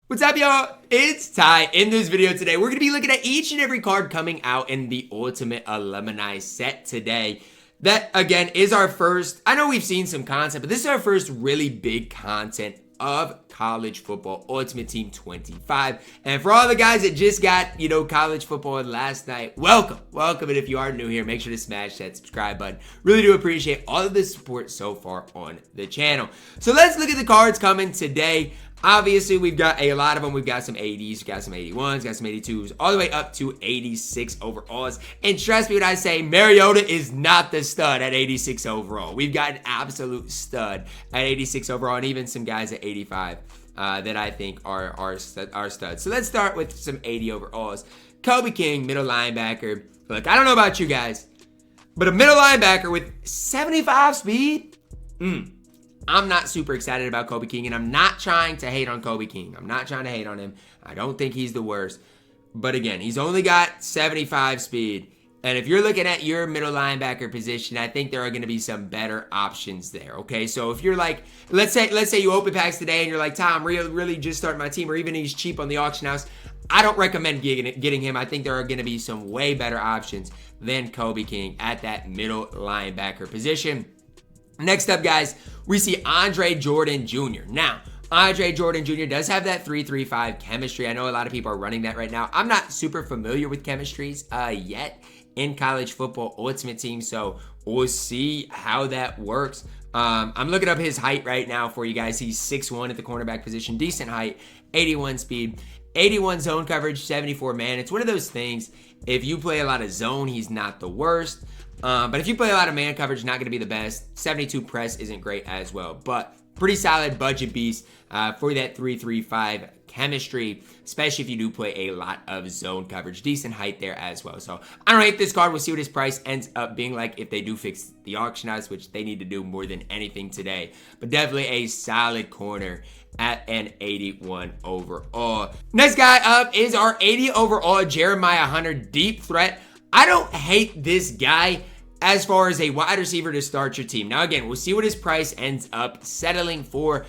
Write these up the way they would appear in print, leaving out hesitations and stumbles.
What's up, y'all? It's Ty. In this video today, we're going to be looking at each and every card coming out in the Ultimate Alumni set today. That, again, is our first, I know we've seen some content, but this is our first really big content of college football Ultimate Team 25. And for all the guys that just got, college football last night, welcome. And if you are new here, make sure to smash that subscribe button. Really do appreciate all of the support so far on the channel. So let's look at the cards coming today. Obviously, we've got a lot of them. We've got some 80s, we've got some 81s, got some 82s, all the way up to 86 overalls. And trust me when I say Mariota is not the stud at 86 overall. We've got an absolute stud at 86 overall, and even some guys at 85 that I think are studs. So let's start with some 80 overalls. Kobe King, middle linebacker. Look, I don't know about you guys, but a middle linebacker with 75 speed, I'm not super excited about Kobe King, and I'm not trying to hate on Kobe King. I'm not trying to hate on him. I don't think he's the worst. But again, he's only got 75 speed. And if you're looking at your middle linebacker position, I think there are going to be some better options there, okay? So if you're like, let's say you open packs today and you're like, Tom, really just starting my team, or even he's cheap on the auction house, I don't recommend getting him. I think there are going to be some way better options than Kobe King at that middle linebacker position. Next up, guys, we see Andre Jordan Jr. Now, Andre Jordan Jr. does have that 3-3-5 chemistry. I know a lot of people are running that right now. I'm not super familiar with chemistries yet in college football Ultimate Team, so we'll see how that works. I'm looking up his height right now for you guys. He's 6'1" at the cornerback position, decent height, 81 speed, 81 zone coverage, 74 man. It's one of those things, if you play a lot of zone, he's not the worst. But if you play a lot of man coverage, not going to be the best. 72 press isn't great as well. But pretty solid budget beast for that 3-3-5 chemistry, especially if you do play a lot of zone coverage. Decent height there as well. So I don't hate this card. We'll see what his price ends up being like if they do fix the auction house, which they need to do more than anything today. But definitely a solid corner at an 81 overall. Next guy up is our 80 overall Jeremiah Hunter, deep threat. I don't hate this guy as far as a wide receiver to start your team. Now, again, we'll see what his price ends up settling for.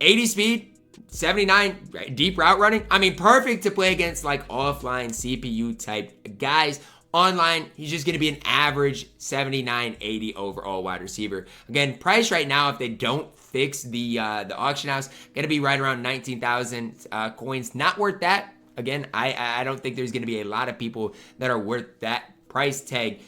80 speed, 79 deep route running. I mean, perfect to play against like offline CPU type guys. Online, he's just going to be an average 79, 80 overall wide receiver. Again, price right now, if they don't fix the auction house, going to be right around 19,000 coins. Not worth that. Again, I don't think there's going to be a lot of people that are worth that price tag.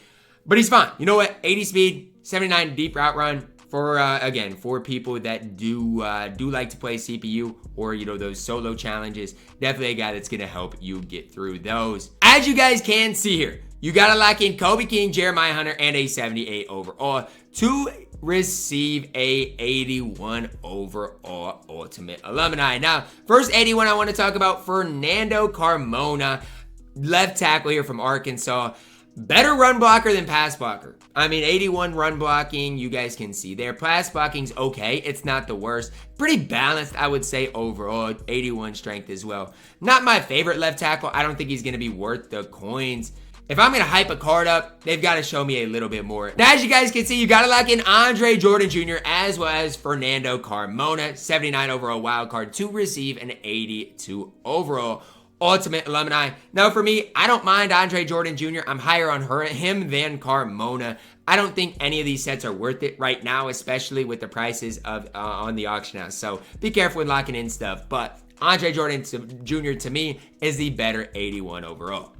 But he's fine. You know what? 80 speed, 79 deep route run for, again, for people that do like to play CPU or, those solo challenges. Definitely a guy that's going to help you get through those. As you guys can see here, you got to lock in Kobe King, Jeremiah Hunter, and a 78 overall to receive a 81 overall Ultimate Alumni. Now, first 81 I want to talk about, Fernando Carmona, left tackle here from Arkansas. Better run blocker than pass blocker. I mean, 81 run blocking, you guys can see there. Pass blocking's okay. It's not the worst. Pretty balanced, I would say, overall. 81 strength as well. Not my favorite left tackle. I don't think he's going to be worth the coins. If I'm going to hype a card up, they've got to show me a little bit more. Now, as you guys can see, you got to lock in Andre Jordan Jr. as well as Fernando Carmona, 79 overall wild card to receive an 82 overall Ultimate Alumni. Now, for me, I don't mind Andre Jordan Jr. I'm higher on him than Carmona. I don't think any of these sets are worth it right now, especially with the prices of on the auction house. So be careful when locking in stuff. But Andre Jordan Jr. to me is the better 81 overall.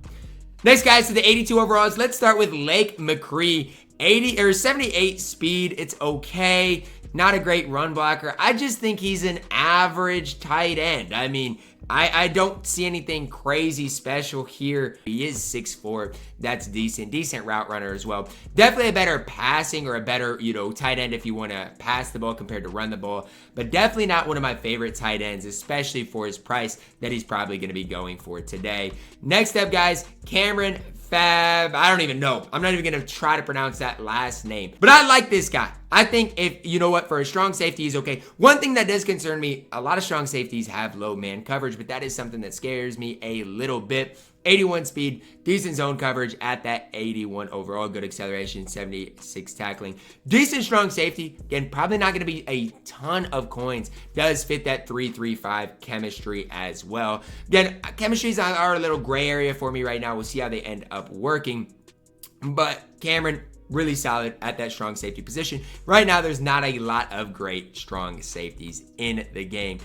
Next, guys, to the 82 overalls. Let's start with Lake McCree. 78 speed. It's okay. Not a great run blocker. I just think he's an average tight end. I mean, I don't see anything crazy special here. He is 6'4". That's decent. Decent route runner as well. Definitely a better passing or a better, tight end if you want to pass the ball compared to run the ball. But definitely not one of my favorite tight ends, especially for his price that he's probably going to be going for today. Next up, guys, Cameron Fab. I don't even know. I'm not even going to try to pronounce that last name. But I like this guy. I think if, you know what, for a strong safety is okay. One thing that does concern me, a lot of strong safeties have low man coverage, but that is something that scares me a little bit. 81 speed, decent zone coverage at that 81 overall, good acceleration, 76 tackling. Decent strong safety, again, probably not going to be a ton of coins. Does fit that 3-3-5 chemistry as well. Again, chemistries are a little gray area for me right now. We'll see how they end up working. But Cameron, really solid at that strong safety position. Right now, there's not a lot of great strong safeties in the game.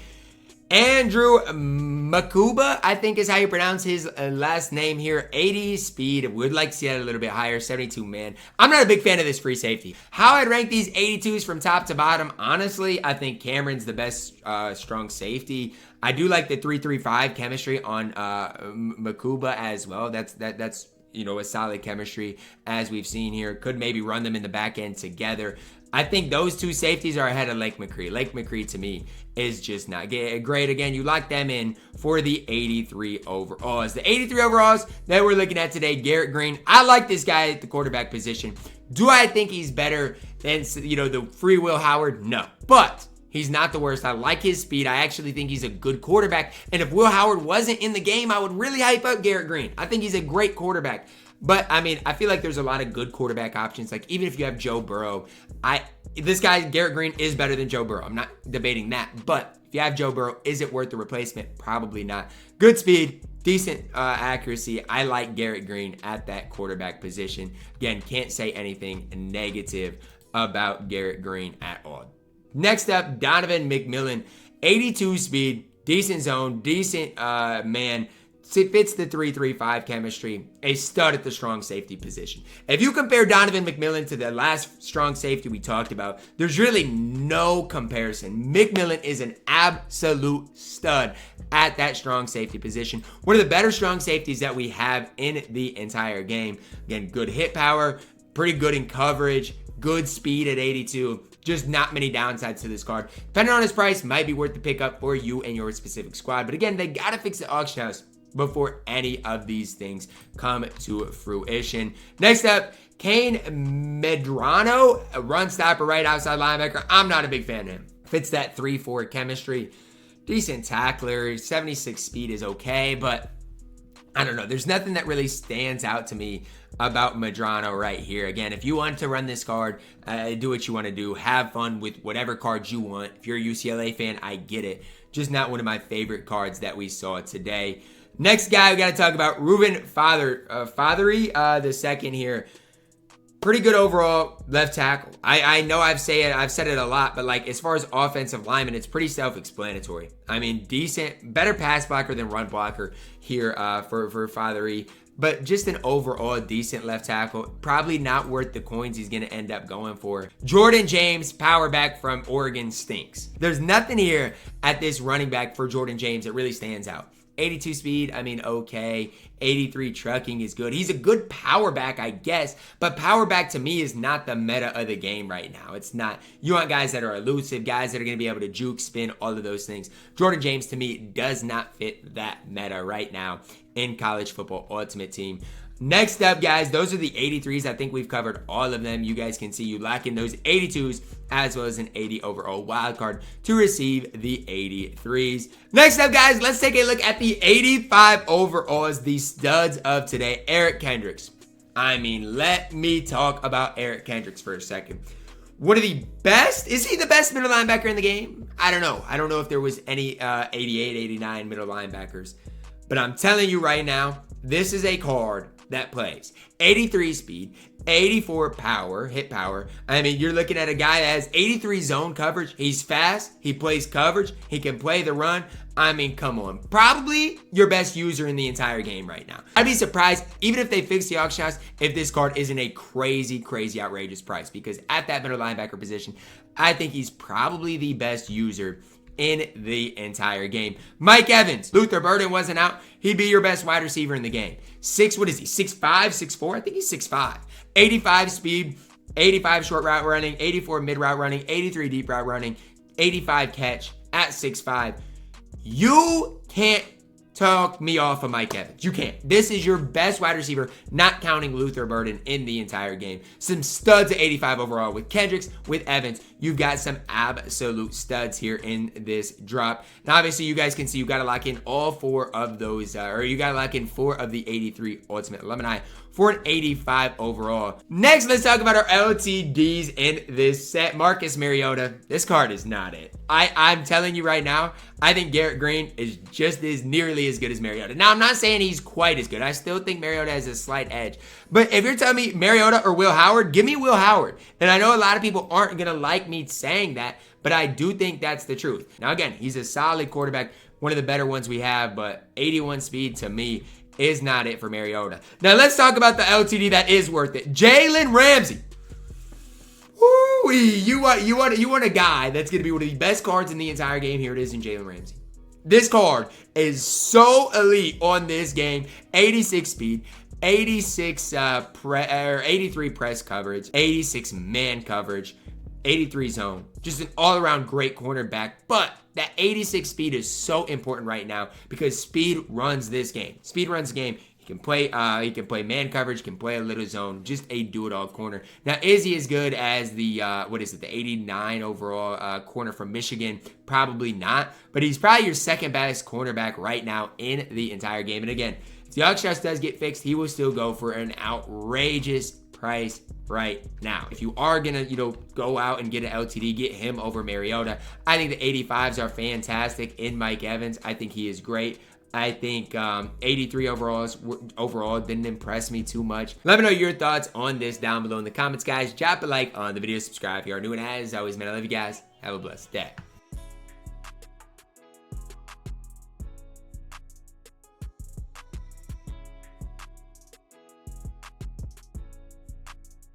Andrew Makuba, I think is how you pronounce his last name here. 80 speed. Would like to see that a little bit higher. 72 man. I'm not a big fan of this free safety. How I'd rank these 82s from top to bottom, honestly, I think Cameron's the best strong safety. I do like the 3-3-5 chemistry on Makuba as well. That's you know, a solid chemistry as we've seen here. Could maybe run them in the back end together. I think those two safeties are ahead of Lake McCree. Lake McCree, to me, is just not great. Again, you lock them in for the 83 overalls. The 83 overalls that we're looking at today, Garrett Green. I like this guy at the quarterback position. Do I think he's better than, you know, the free Will Howard? No. But he's not the worst. I like his speed. I actually think he's a good quarterback. And if Will Howard wasn't in the game, I would really hype up Garrett Green. I think he's a great quarterback. But, I mean, I feel like there's a lot of good quarterback options. Like, even if you have Joe Burrow, this guy, Garrett Green, is better than Joe Burrow. I'm not debating that. But if you have Joe Burrow, is it worth the replacement? Probably not. Good speed, decent accuracy. I like Garrett Green at that quarterback position. Again, can't say anything negative about Garrett Green at all. Next up, Donovan McMillan. 82 speed, decent zone, decent man. Fits the 3-3-5 chemistry, a stud at the strong safety position. If you compare Donovan McMillan to the last strong safety we talked about, there's really no comparison. McMillan is an absolute stud at that strong safety position. One of the better strong safeties that we have in the entire game. Again, good hit power, pretty good in coverage, good speed at 82. Just not many downsides to this card. Depending on his price, might be worth the pickup for you and your specific squad. But again, they got to fix the auction house before any of these things come to fruition. Next up, Kane Medrano, a run stopper, right outside linebacker. I'm not a big fan of him. Fits that 3-4 chemistry. Decent tackler. 76 speed is okay, but I don't know. There's nothing that really stands out to me about Medrano right here. Again, if you want to run this card, do what you want to do. Have fun with whatever cards you want. If you're a UCLA fan, I get it. Just not one of my favorite cards that we saw today. Next guy we got to talk about, Ruben Fothery, the second here. Pretty good overall left tackle. I know I've said it a lot, but like as far as offensive lineman, it's pretty self-explanatory. I mean, decent, better pass blocker than run blocker here for Fothery. But just an overall decent left tackle. Probably not worth the coins he's going to end up going for. Jordan James, power back from Oregon, stinks. There's nothing here at this running back for Jordan James that really stands out. 82 speed, I mean, okay. 83 trucking is good. He's a good power back, I guess. But power back to me is not the meta of the game right now. It's not. You want guys that are elusive, guys that are going to be able to juke, spin, all of those things. Jordan James, to me, does not fit that meta right now in college football ultimate team. Next up, guys, those are the 83s. I think we've covered all of them. You guys can see you lock in those 82s as well as an 80 overall wild card to receive the 83s. Next up, guys, let's take a look at the 85 overalls, the studs of today. Eric Kendricks. I mean, let me talk about Eric Kendricks for a second. One of the best, is he the best middle linebacker in the game? I don't know. I don't know if there was any 88, 89 middle linebackers. But I'm telling you right now, this is a card that plays 83 speed, 84 power, hit power. I mean, you're looking at a guy that has 83 zone coverage. He's fast. He plays coverage. He can play the run. I mean, come on. Probably your best user in the entire game right now. I'd be surprised, even if they fix the auction house, if this card isn't a crazy, crazy, outrageous price. Because at that middle linebacker position, I think he's probably the best user in the entire game. Mike Evans, Luther Burden wasn't out. He'd be your best wide receiver in the game. What is he? 6'5", 6'4"? I think he's 6'5". 85 speed, 85 short route running, 84 mid route running, 83 deep route running, 85 catch at 6'5". You can't talk me off of Mike Evans. You can't. This is your best wide receiver, not counting Luther Burden in the entire game. Some studs at 85 overall with Kendricks, with Evans. You've got some absolute studs here in this drop. Now, obviously, you guys can see you got to lock in all 4 of those, or you got to lock in 4 of the 83 Ultimate Alumni for an 85 overall. Next, let's talk about our LTDs in this set. Marcus Mariota. This card is not it. I'm telling you right now, I think Garrett Green is just as nearly as good as Mariota. Now, I'm not saying he's quite as good. I still think Mariota has a slight edge. But if you're telling me Mariota or Will Howard, give me Will Howard. And I know a lot of people aren't going to like me saying that, but I do think that's the truth. Now, again, he's a solid quarterback, one of the better ones we have, but 81 speed to me is not it for Mariota. Now, let's talk about the LTD that is worth it. Jalen Ramsey. Woo-wee. You want a guy that's going to be one of the best cards in the entire game. Here it is in Jalen Ramsey. This card is so elite on this game. 86 speed, 83 press coverage, 86 man coverage, 83 zone. Just an all-around great cornerback. But that 86 speed is so important right now because speed runs this game. Speed runs the game. He can play man coverage, can play a little zone, just a do-it-all corner. Now, is he as good as the, the 89 overall corner from Michigan? Probably not, but he's probably your second best cornerback right now in the entire game. And again, if the Hawk stress does get fixed, he will still go for an outrageous price right now. If you are gonna, go out and get an LTD, get him over Mariota. I think the 85s are fantastic in Mike Evans. I think he is great. I think 83 overall didn't impress me too much. Let me know your thoughts on this down below in the comments, guys. Drop a like on the video, subscribe if you are new, and as always, man, I love you guys. Have a blessed day.